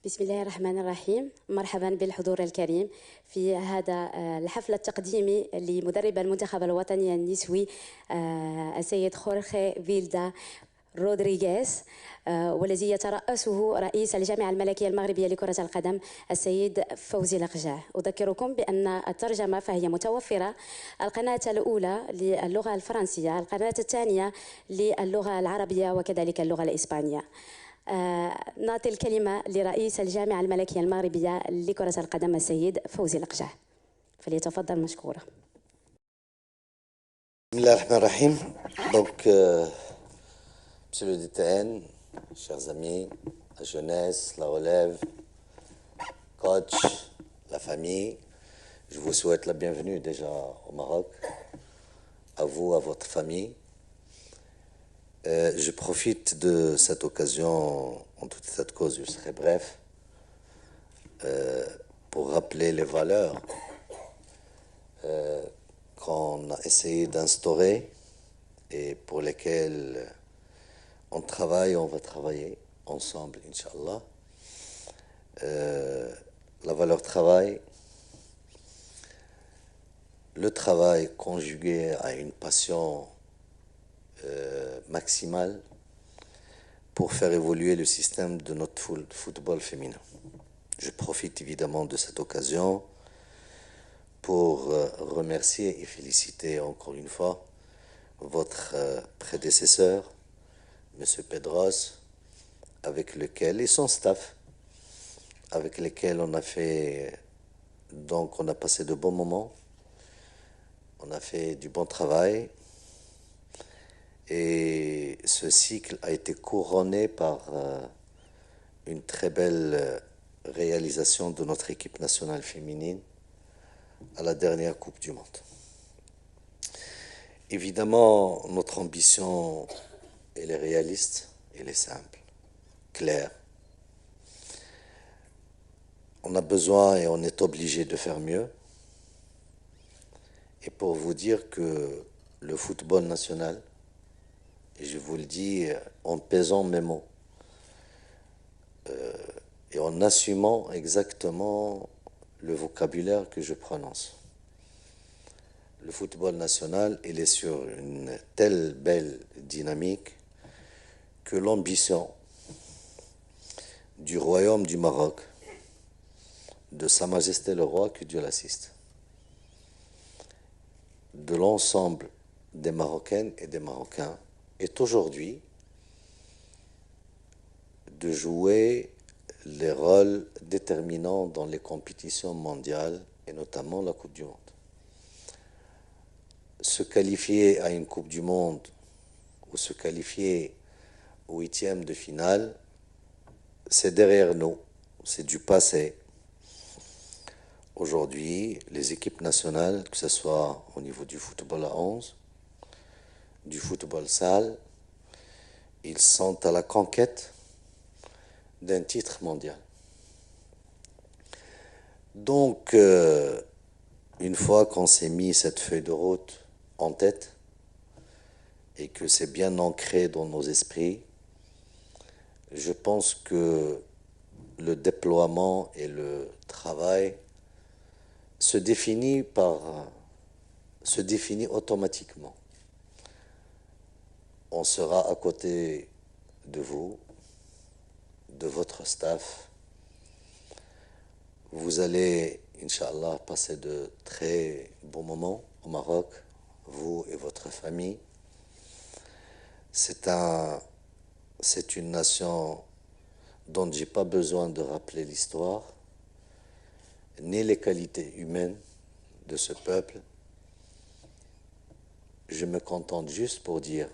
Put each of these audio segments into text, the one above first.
بسم الله الرحمن الرحيم. مرحبا بالحضور الكريم في هذا الحفل التقديمي لمدرب المنتخب الوطني النسوي السيد خورخي فيلدا رودريغيز، والذي يترأسه رئيس الجامعة الملكية المغربية لكرة القدم السيد فوزي لقجع. أذكركم بأن الترجمة فهي متوفرة: القناة الأولى للغة الفرنسية، القناة الثانية للغة العربية وكذلك اللغة الإسبانية. نعطي الكلمة لرئيس الجامعة الملكية المغربية لكرة القدم السيد فوزي لقجع، فليتفضل مشكورا. بسم الله الرحمن الرحيم. Donc, Monsieur le DTN, chers amis, la jeunesse, la relève, coach, la famille, je vous souhaite la bienvenue déjà au Maroc, à vous, à votre famille. Je profite de cette occasion, en toute état de cause, je serai bref, pour rappeler les valeurs qu'on a essayé d'instaurer et pour lesquelles on travaille, on va travailler ensemble, Inch'Allah. La valeur travail, le travail conjugué à une passion maximale pour faire évoluer le système de notre football féminin. Je profite évidemment de cette occasion pour remercier et féliciter encore une fois votre prédécesseur, M. Pedros, avec lequel, et son staff, avec lesquels on a fait, donc on a passé de bons moments, on a fait du bon travail, et ce cycle a été couronné par une très belle réalisation de notre équipe nationale féminine à la dernière Coupe du Monde. Évidemment, notre ambition, elle est réaliste, elle est simple, claire. On a besoin et on est obligé de faire mieux. Et pour vous dire que le football national, et je vous le dis en pesant mes mots, et en assumant exactement le vocabulaire que je prononce. Le football national, il est sur une telle belle dynamique que l'ambition du royaume du Maroc, de Sa Majesté le Roi, que Dieu l'assiste, de l'ensemble des Marocaines et des Marocains, est aujourd'hui de jouer les rôles déterminants dans les compétitions mondiales et notamment la Coupe du Monde. Se qualifier à une Coupe du Monde ou se qualifier au 8e de finale, c'est derrière nous, c'est du passé. Aujourd'hui, les équipes nationales, que ce soit au niveau du football à 11, du football salle, ils sont à la conquête d'un titre mondial. Donc, une fois qu'on s'est mis cette feuille de route en tête et que c'est bien ancré dans nos esprits, je pense que le déploiement et le travail se définit automatiquement. On sera à côté de vous, de votre staff. Vous allez, Inch'Allah, passer de très bons moments au Maroc, vous et votre famille. C'est une nation dont je n'ai pas besoin de rappeler l'histoire, ni les qualités humaines de ce peuple. Je me contente juste pour dire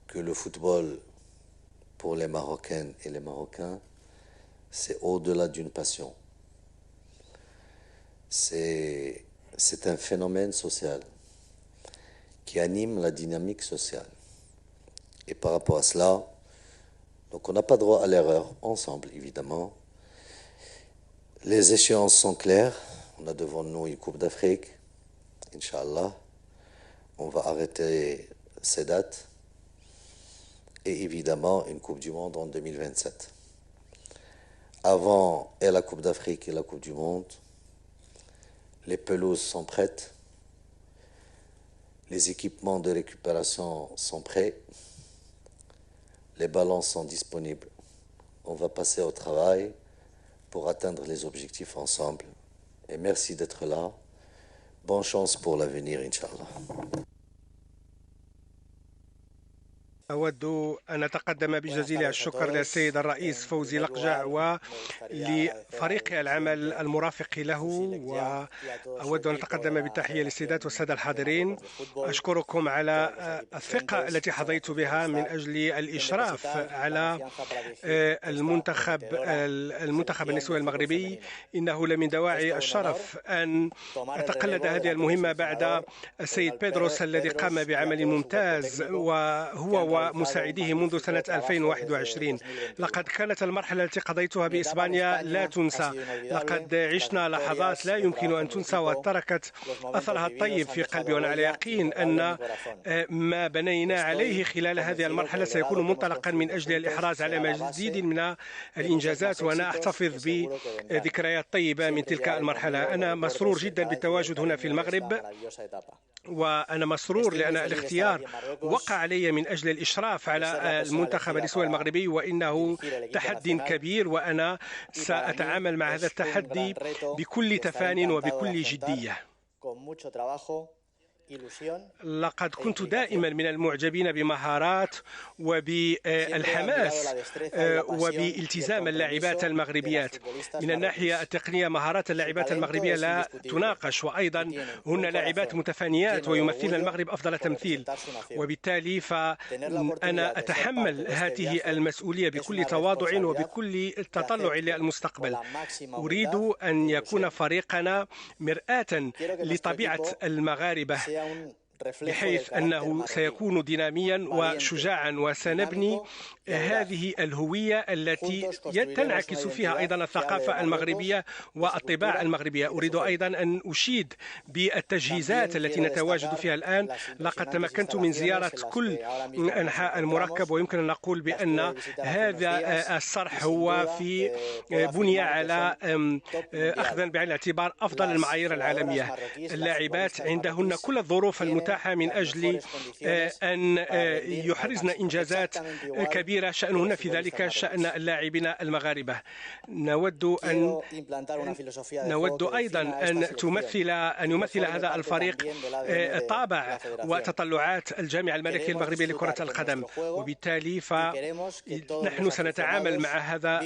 que le football pour les Marocaines et les Marocains, c'est au-delà d'une passion. C'est un phénomène social qui anime la dynamique sociale. Et par rapport à cela, donc on n'a pas droit à l'erreur, ensemble évidemment. Les échéances sont claires. On a devant nous une Coupe d'Afrique, Inch'Allah. On va arrêter ces dates. Et évidemment une Coupe du Monde en 2027. avant et la Coupe d'Afrique et la Coupe du Monde. Les pelouses sont prêtes. Les équipements de récupération sont prêts. Les ballons sont disponibles. On va passer au travail pour atteindre les objectifs ensemble. Et merci d'être là. Bonne chance pour l'avenir, Inch'Allah. أود أن أتقدم بجزيل الشكر للسيد الرئيس فوزي لقجع ولفريق العمل المرافق له، وأود أن أتقدم بالتحية للسيدات والسادة الحاضرين. أشكركم على الثقة التي حظيت بها من أجل الإشراف على المنتخب النسوي المغربي. إنه لمن دواعي الشرف أن أتقلد هذه المهمة بعد السيد بيدروس الذي قام بعمل ممتاز وهو ومساعديه منذ سنة 2021. لقد كانت المرحلة التي قضيتها بإسبانيا لا تنسى. لقد عشنا لحظات لا يمكن أن تنسى وتركت أثرها الطيب في قلبي، وأنا على يقين أن ما بنينا عليه خلال هذه المرحلة سيكون منطلقا من أجل الإحراز على مزيد من الإنجازات، وأنا أحتفظ بذكريات طيبة من تلك المرحلة. أنا مسرور جدا بالتواجد هنا في المغرب، وأنا مسرور لأن الاختيار وقع علي من أجل الإشراف على المنتخب النسوي المغربي، وإنه تحدي كبير، وأنا سأتعامل مع هذا التحدي بكل تفان وبكل جدية. لقد كنت دائما من المعجبين بمهارات وبالحماس وبالتزام اللاعبات المغربيات. من الناحية التقنية مهارات اللاعبات المغربية لا تناقش، وأيضا هن لاعبات متفانيات ويمثلن المغرب أفضل تمثيل، وبالتالي فأنا أتحمل هذه المسؤولية بكل تواضع وبكل تطلع للمستقبل. أريد أن يكون فريقنا مرآة لطبيعة المغاربة، بحيث أنه سيكون ديناميا وشجاعا، وسنبني هذه الهوية التي تنعكس فيها أيضا الثقافة المغربية والطباع المغربية. أريد أيضا أن أشيد بالتجهيزات التي نتواجد فيها الآن. لقد تمكنت من زيارة كل أنحاء المركب، ويمكن أن نقول بأن هذا الصرح هو بني على أخذا بعين الاعتبار أفضل المعايير العالمية. اللاعبات عندهن كل الظروف المتاحة من أجل أن يحرزن إنجازات كبيرة شأنهن في ذلك شأن اللاعبين المغاربة. نود أيضا أن يمثل هذا الفريق طابع وتطلعات الجامعة الملكية المغربية لكرة القدم، وبالتالي فنحن سنتعامل مع هذا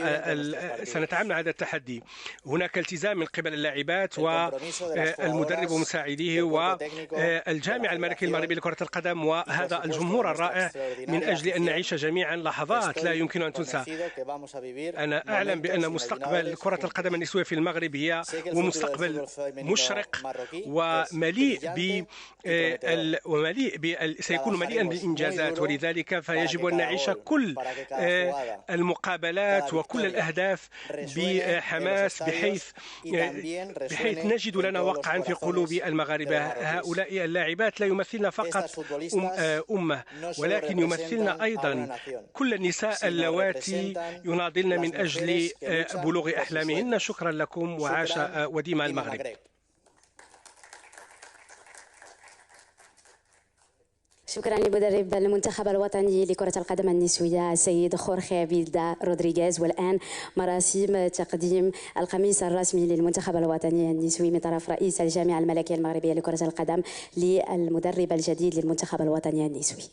التحدي. هناك التزام من قبل اللاعبات والمدرب ومساعديه والجامعة الملكية المغربية لكرة القدم وهذا الجمهور الرائع من أجل أن نعيش جميعا لحظات لا يمكن أن تنسى. أنا أعلم بأن مستقبل كرة القدم النسوية في المغرب هي مستقبل مشرق سيكون مليئا بالإنجازات، ولذلك فيجب أن نعيش كل المقابلات وكل الأهداف بحماس، بحيث نجد لنا وقعا في قلوب المغاربة. هؤلاء اللاعبات لا يمثلن فقط أمة، ولكن يمثلن أيضا كل النساء اللواتي يناضلن من أجل بلوغ أحلامهن. شكرا لكم، وعاش وديم المغرب. شكرا لمدرب المنتخب الوطني لكرة القدم النسوية السيد خورخي فيلدا رودريغيز. والآن مراسم تقديم القميص الرسمي للمنتخب الوطني النسوي من طرف رئيس الجامعة الملكية المغربية لكرة القدم للمدرب الجديد للمنتخب الوطني النسوي.